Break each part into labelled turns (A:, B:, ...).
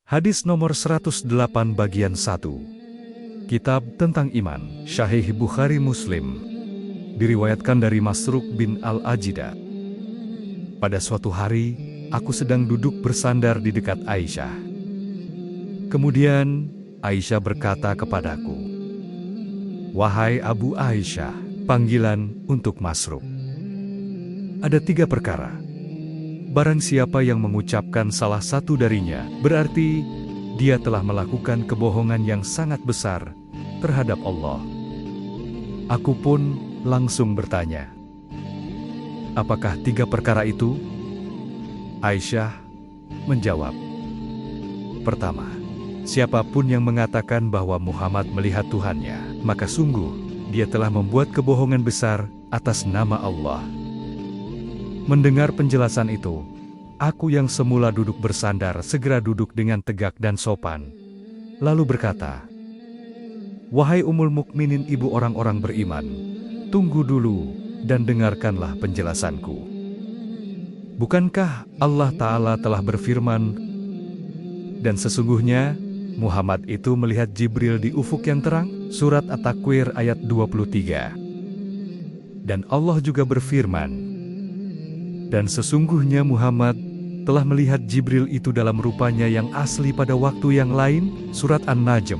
A: Hadis nomor 108 bagian 1. Kitab tentang iman, Sahih Bukhari Muslim. Diriwayatkan dari Masruq bin Al-Ajidah. Pada suatu hari, aku sedang duduk bersandar di dekat Aisyah. Kemudian, Aisyah berkata kepadaku, "Wahai Abu Aisyah," panggilan untuk Masruq. "Ada 3 perkara. Barang siapa yang mengucapkan salah satu darinya, berarti dia telah melakukan kebohongan yang sangat besar terhadap Allah." Aku pun langsung bertanya, "Apakah 3 perkara itu?" Aisyah menjawab, "Pertama, siapapun yang mengatakan bahwa Muhammad melihat Tuhannya, maka sungguh dia telah membuat kebohongan besar atas nama Allah." Mendengar penjelasan itu, aku yang semula duduk bersandar segera duduk dengan tegak dan sopan, lalu berkata, "Wahai Ummul Mukminin, ibu orang-orang beriman, tunggu dulu dan dengarkanlah penjelasanku. Bukankah Allah Ta'ala telah berfirman, dan sesungguhnya Muhammad itu melihat Jibril di ufuk yang terang? Surat At-Takwir ayat 23. Dan Allah juga berfirman, dan sesungguhnya Muhammad telah melihat Jibril itu dalam rupanya yang asli pada waktu yang lain. Surat An-Najm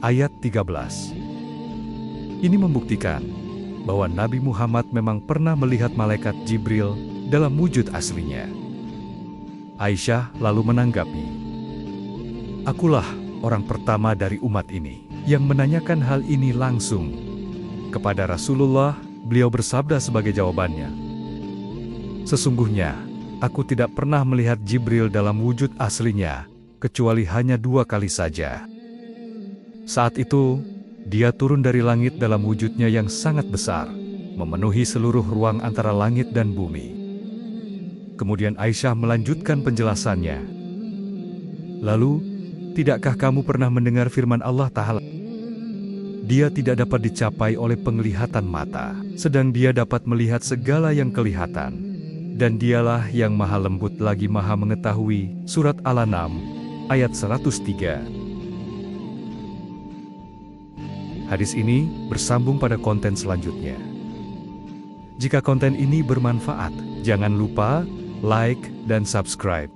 A: ayat 13. Ini membuktikan bahwa Nabi Muhammad memang pernah melihat malaikat Jibril dalam wujud aslinya. Aisyah lalu menanggapi, "Akulah orang pertama dari umat ini yang menanyakan hal ini langsung kepada Rasulullah." Beliau bersabda sebagai jawabannya, "Sesungguhnya, aku tidak pernah melihat Jibril dalam wujud aslinya, kecuali hanya 2 kali saja. Saat itu, dia turun dari langit dalam wujudnya yang sangat besar, memenuhi seluruh ruang antara langit dan bumi." Kemudian Aisyah melanjutkan penjelasannya, "Lalu, tidakkah kamu pernah mendengar firman Allah Ta'ala? Dia tidak dapat dicapai oleh penglihatan mata, sedang dia dapat melihat segala yang kelihatan. Dan dialah yang maha lembut lagi maha mengetahui." Surat Al-An'am ayat 103. Hadis ini bersambung pada konten selanjutnya. Jika konten ini bermanfaat, jangan lupa like dan subscribe.